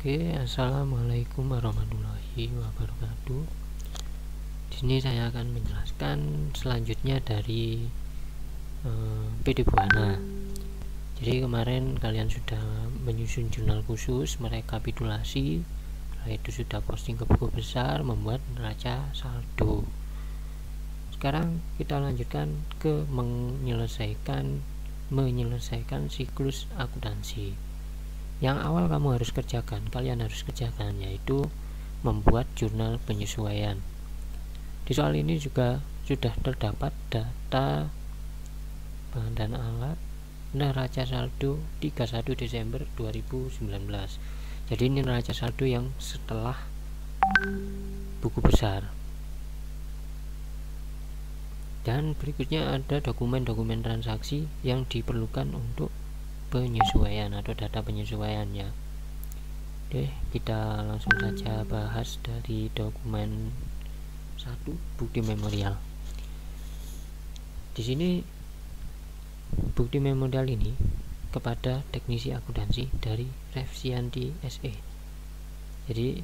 Oke, assalamualaikum warahmatullahi wabarakatuh. Di sini saya akan menjelaskan selanjutnya dari PD Buana. Jadi kemarin kalian sudah menyusun jurnal khusus, merekapitulasi, setelah itu sudah posting ke buku besar, membuat neraca saldo. Sekarang kita lanjutkan ke menyelesaikan siklus akuntansi. Yang awal kalian harus kerjakan yaitu membuat jurnal penyesuaian. Di soal ini juga sudah terdapat data bahan dan alat neraca saldo 31 Desember 2019. Jadi ini neraca saldo yang setelah buku besar. Dan berikutnya ada dokumen-dokumen transaksi yang diperlukan untuk penyesuaian atau data penyesuaiannya. Oke, kita langsung saja bahas dari dokumen 1, bukti memorial. Di sini bukti memorial ini kepada teknisi akuntansi dari Revsianti SE. Jadi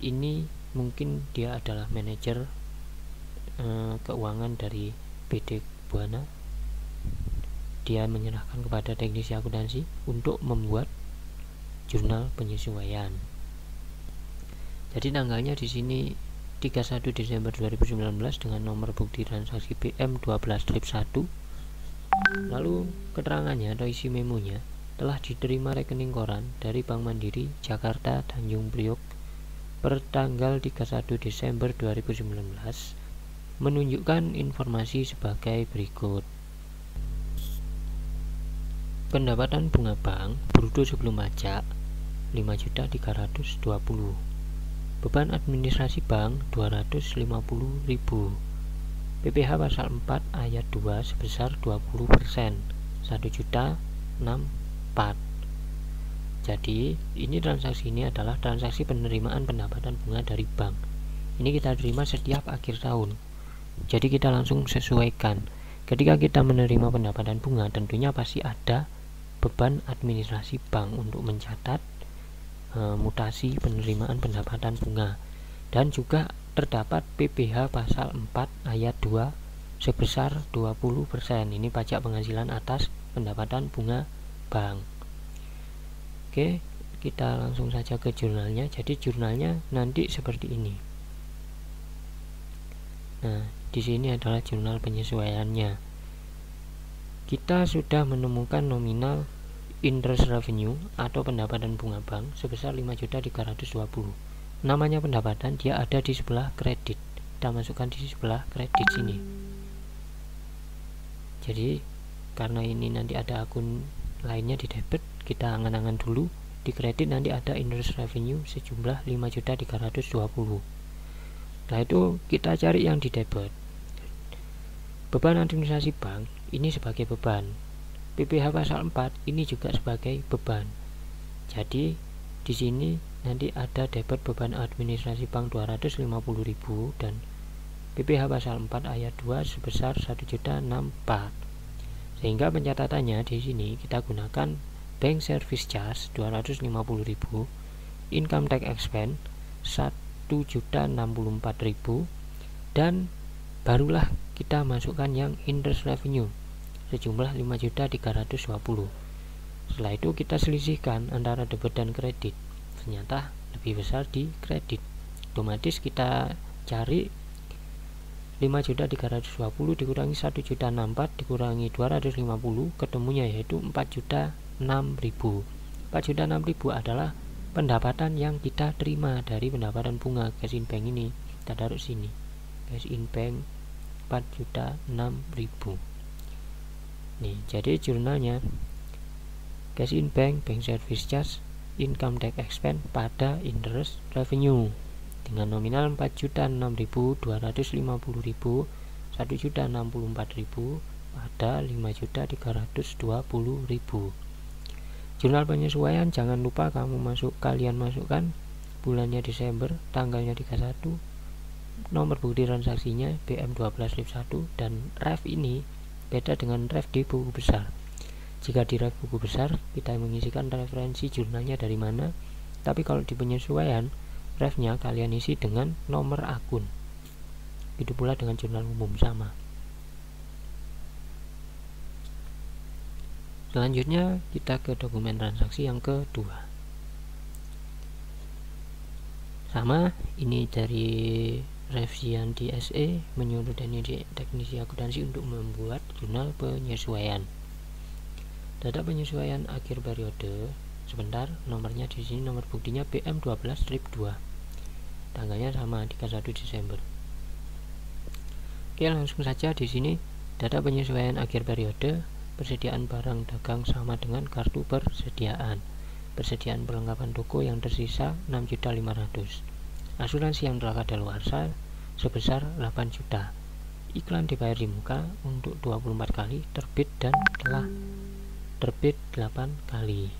ini mungkin dia adalah manajer keuangan dari PD Buana. Dia menyerahkan kepada teknisi akuntansi untuk membuat jurnal penyesuaian. Jadi tanggalnya di sini 31 Desember 2019 dengan nomor bukti transaksi BM12-1. Lalu keterangannya atau isi memonya telah diterima rekening koran dari Bank Mandiri Jakarta Tanjung Priok per tanggal 31 Desember 2019 menunjukkan informasi sebagai berikut. Pendapatan bunga bank bruto sebelum pajak 5.320.000. Beban administrasi bank 250.000. PPh pasal 4 ayat 2 sebesar 20%, 1.064. Jadi ini transaksi ini adalah transaksi penerimaan pendapatan bunga dari bank. Ini kita terima setiap akhir tahun. Jadi kita langsung sesuaikan. Ketika kita menerima pendapatan bunga, tentunya pasti ada beban administrasi bank untuk mencatat mutasi penerimaan pendapatan bunga, dan juga terdapat PPh pasal 4 ayat 2 sebesar 20%. Ini pajak penghasilan atas pendapatan bunga bank. Oke, kita langsung saja ke jurnalnya. Jadi jurnalnya nanti seperti ini. Nah, di sini adalah jurnal penyesuaiannya. Kita sudah menemukan nominal interest revenue atau pendapatan bunga bank sebesar 5.320. Namanya pendapatan, dia ada di sebelah kredit. Kita masukkan di sebelah kredit sini. Jadi karena ini nanti ada akun lainnya di debit, kita angan-angan dulu. Di kredit nanti ada interest revenue sejumlah 5.320. Setelah itu kita cari yang di debit. Beban administrasi bank ini sebagai beban. PPh pasal 4 ini juga sebagai beban. Jadi di sini nanti ada debit beban administrasi bank 250.000 dan PPh pasal 4 ayat 2 sebesar 1.064. Sehingga pencatatannya di sini kita gunakan bank service charge 250.000, income tax expense 1.064.000, dan barulah kita masukkan yang interest revenue sejumlah 5.320. Setelah itu kita selisihkan antara debit dan kredit. Ternyata lebih besar di kredit. Otomatis kita cari 5.320 dikurangi 1.064 dikurangi 250, ketemunya yaitu 4.006.000. 4.006.000 adalah pendapatan yang kita terima dari pendapatan bunga cash in bank ini. Kita taruh sini. Cash in bank 4.006.000. Nih, jadi jurnalnya cash in bank, bank service charge, income tax expense pada interest revenue dengan nominal 4.006.250.000, 1.064.000 pada 5.320.000. Jurnal penyesuaian jangan lupa kalian masukkan bulannya Desember, tanggalnya 31, nomor bukti transaksinya BM12-1, dan ref ini beda dengan ref di buku besar. Jika di ref buku besar kita mengisikan referensi jurnalnya dari mana, Tapi kalau di penyesuaian refnya kalian isi dengan nomor akun. Itu pula dengan jurnal umum sama. Selanjutnya kita ke dokumen transaksi yang kedua. Sama, ini dari Revsian di SE menyuruh teknisi akuntansi untuk membuat jurnal penyesuaian. Data penyesuaian akhir periode, sebentar, nomornya di sini nomor buktinya BM12-2. Tanggalnya sama 31 Desember. Oke, langsung saja di sini data penyesuaian akhir periode, persediaan barang dagang sama dengan kartu persediaan. Persediaan perlengkapan toko yang tersisa 6.500.000. Asuransi yang telah kadaluarsa sebesar 8 juta. Iklan dibayar di muka untuk 24 kali terbit dan telah terbit 8 kali.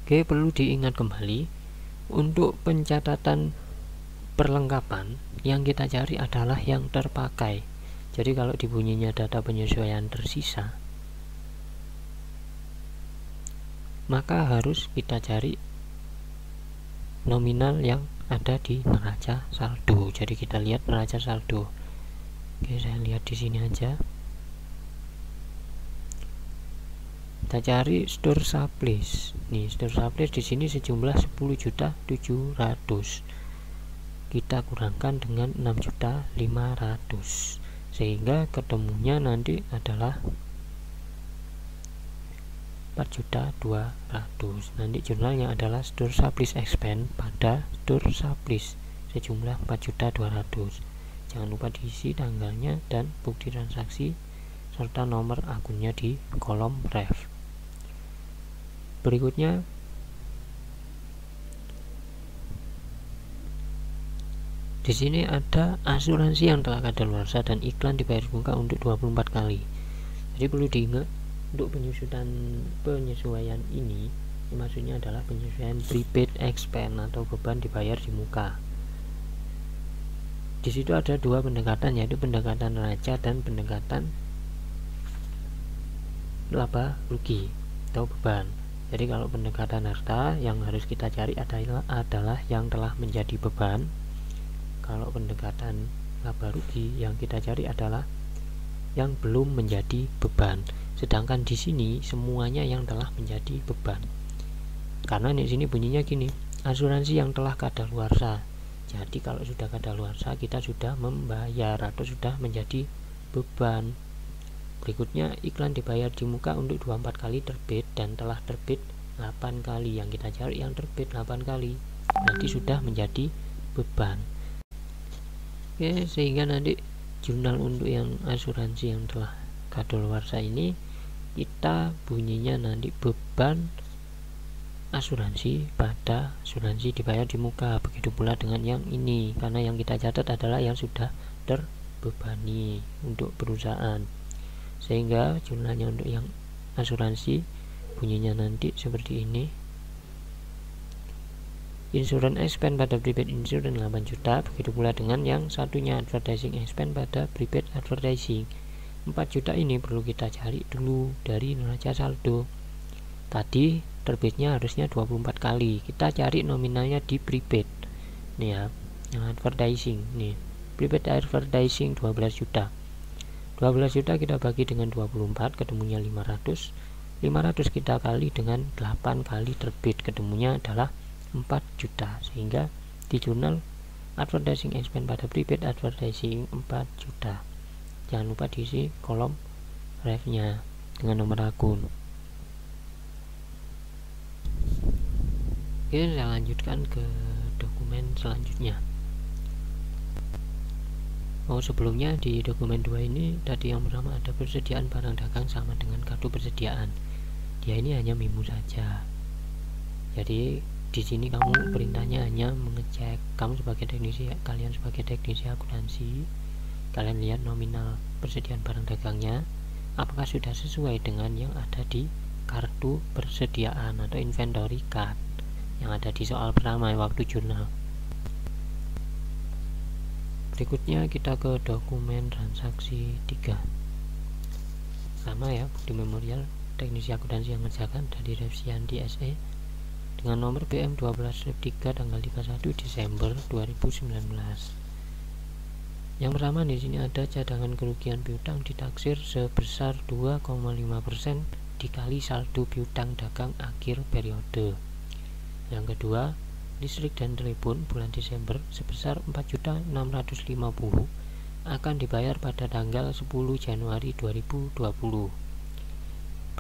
Oke, perlu diingat kembali untuk pencatatan perlengkapan yang kita cari adalah yang terpakai. Jadi kalau dibunyinya data penyesuaian tersisa, maka harus kita cari nominal yang ada di neraca saldo. Jadi kita lihat neraca saldo. Oke, saya lihat di sini aja. Kita cari store supplies. Nih, store supplies di sini sejumlah 10.700.000. Kita kurangkan dengan 6.500.000 sehingga ketemunya nanti adalah 4.200.000. Nanti jurnalnya adalah store supplies expense pada store supplies sejumlah 4.200.000. Jangan lupa diisi tanggalnya dan bukti transaksi serta nomor akunnya di kolom ref. Berikutnya di sini ada asuransi yang telah kadaluarsa dan iklan dibayar buka untuk 24 kali. Jadi perlu diingat, untuk penyesuaian ini maksudnya adalah penyesuaian prepaid expense atau beban dibayar di muka. Di situ ada dua pendekatan, yaitu pendekatan neraca dan pendekatan laba rugi atau beban. Jadi kalau pendekatan harta yang harus kita cari adalah yang telah menjadi beban. Kalau pendekatan laba rugi yang kita cari adalah yang belum menjadi beban. Sedangkan di sini semuanya yang telah menjadi beban. Karena di sini bunyinya gini, asuransi yang telah kadaluarsa. Jadi kalau sudah kadaluarsa kita sudah membayar atau sudah menjadi beban. Berikutnya iklan dibayar di muka untuk 24 kali terbit dan telah terbit 8 kali. Yang kita cari yang terbit 8 kali. Nanti sudah menjadi beban. Oke, sehingga nanti jurnal untuk yang asuransi yang telah kadaluarsa ini kita bunyinya nanti beban asuransi pada asuransi dibayar di muka. Begitu pula dengan yang ini, karena yang kita catat adalah yang sudah terbebani untuk perusahaan, sehingga jurnalnya untuk yang asuransi bunyinya nanti seperti ini. Insurance expense pada prepaid insurance 8 juta. Begitu pula dengan yang satunya, advertising expense pada prepaid advertising 4 juta. Ini perlu kita cari dulu dari neraca saldo. Tadi terbitnya harusnya 24 kali. Kita cari nominalnya di prepaid. Nih ya, yang advertising. Nih, prepaid advertising 12 juta. 12 juta kita bagi dengan 24, ketemunya 500. 500 kita kali dengan 8 kali terbit, ketemunya adalah 4 juta. Sehingga di jurnal advertising expense pada prepaid advertising 4 juta. Jangan lupa diisi kolom refnya dengan nomor akun. Oke, saya lanjutkan ke dokumen selanjutnya. Sebelumnya di dokumen 2 ini tadi yang pertama ada persediaan barang dagang sama dengan kartu persediaan. Dia ini hanya memo saja. Jadi di sini kamu perintahnya hanya mengecek, kalian sebagai teknisi akuntansi, kalian lihat nominal persediaan barang dagangnya apakah sudah sesuai dengan yang ada di kartu persediaan atau inventory card yang ada di soal pertama waktu jurnal. Berikutnya kita ke dokumen transaksi 3. Sama ya, bukti memorial teknisi akuntansi yang mengerjakan dari Revsian di SE dengan nomor BM 12-3 tanggal 31 Desember 2019. Yang pertama di sini ada cadangan kerugian piutang ditaksir sebesar 2,5% dikali saldo piutang dagang akhir periode. Yang kedua, listrik dan telepon bulan Desember sebesar 4.650.000 akan dibayar pada tanggal 10 Januari 2020.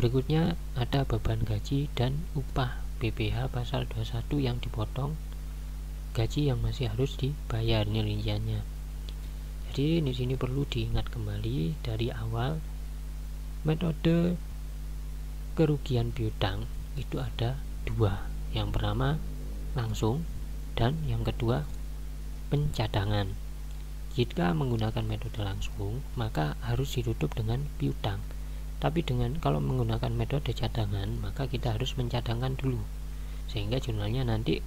Berikutnya ada beban gaji dan upah BPH pasal 21 yang dipotong gaji yang masih harus dibayar, ini rinciannya. Jadi di sini perlu diingat kembali dari awal, metode kerugian piutang itu ada dua. Yang pertama langsung dan yang kedua pencadangan. Jika menggunakan metode langsung maka harus ditutup dengan piutang. Tapi kalau menggunakan metode cadangan maka kita harus mencadangkan dulu, sehingga jurnalnya nanti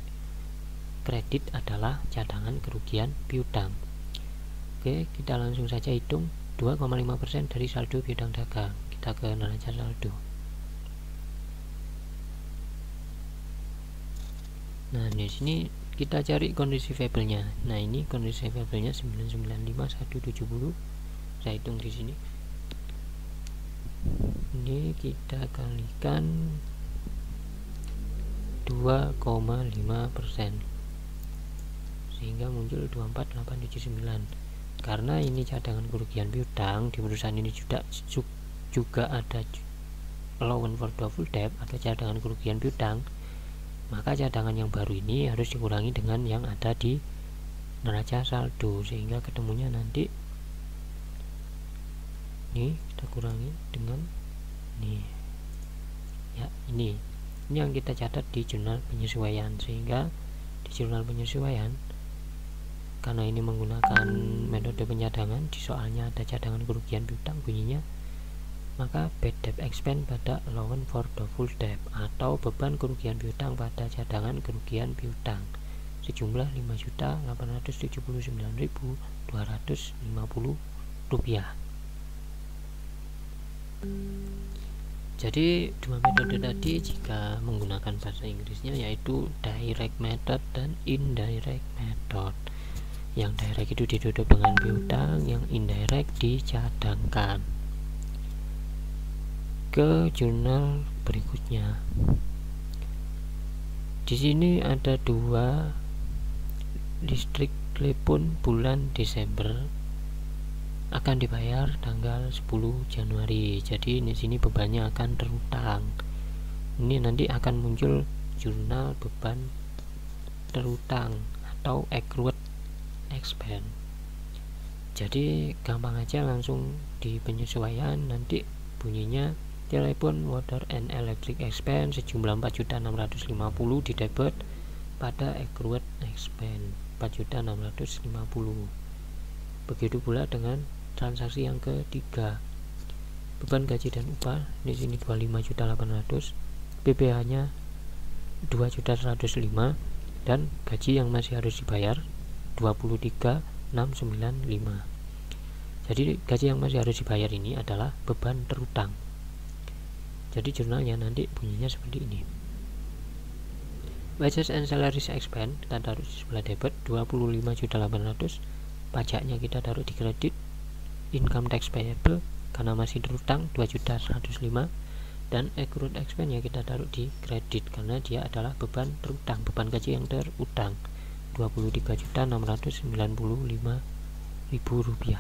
kredit adalah cadangan kerugian piutang. Oke, kita langsung saja hitung 2,5% dari saldo piutang dagang. Kita ke neraca saldo. Nah, di sini kita cari kondisi variabelnya. Nah, ini kondisi variabelnya 995.170. Saya hitung di sini. Ini kita kalikan 2,5%, sehingga muncul 24.879. Karena ini cadangan kerugian piutang, di perusahaan ini juga ada allowance for doubtful debt atau cadangan kerugian piutang, maka cadangan yang baru ini harus dikurangi dengan yang ada di neraca saldo, sehingga ketemunya nanti ini kita kurangi dengan ini ya, ini yang kita catat di jurnal penyesuaian. Sehingga di jurnal penyesuaian, karena ini menggunakan metode pencadangan, di soalnya ada cadangan kerugian piutang bunyinya, maka bad debt expense pada allowance for doubtful debt atau beban kerugian piutang pada cadangan kerugian piutang sejumlah Rp5.879.250. Jadi dua metode tadi jika menggunakan bahasa Inggrisnya yaitu direct method dan indirect method. Yang direct itu ditutup dengan piutang, yang indirect dicadangkan. Ke jurnal berikutnya. Di sini ada dua listrik telepon bulan Desember akan dibayar tanggal 10 Januari. Jadi di sini bebannya akan terutang. Ini nanti akan muncul jurnal beban terutang atau accrued expense. Jadi gampang aja, langsung di penyesuaian nanti bunyinya telepon, water and electric expense sejumlah 4.650 di debit pada accrued expense 4.650. Begitu pula dengan transaksi yang ketiga, beban gaji dan upah di sini 25.800, BPH-nya 2.105 dan gaji yang masih harus dibayar 23.695. Jadi gaji yang masih harus dibayar ini adalah beban terutang. Jadi jurnalnya nanti bunyinya seperti ini. Wages and salaries expense kita taruh di sebelah debit 25.800, pajaknya kita taruh di kredit. Income tax payable karena masih terutang 2.105, dan accrued expense ya kita taruh di kredit karena dia adalah beban terutang, beban gaji yang terutang Rp23.695.000.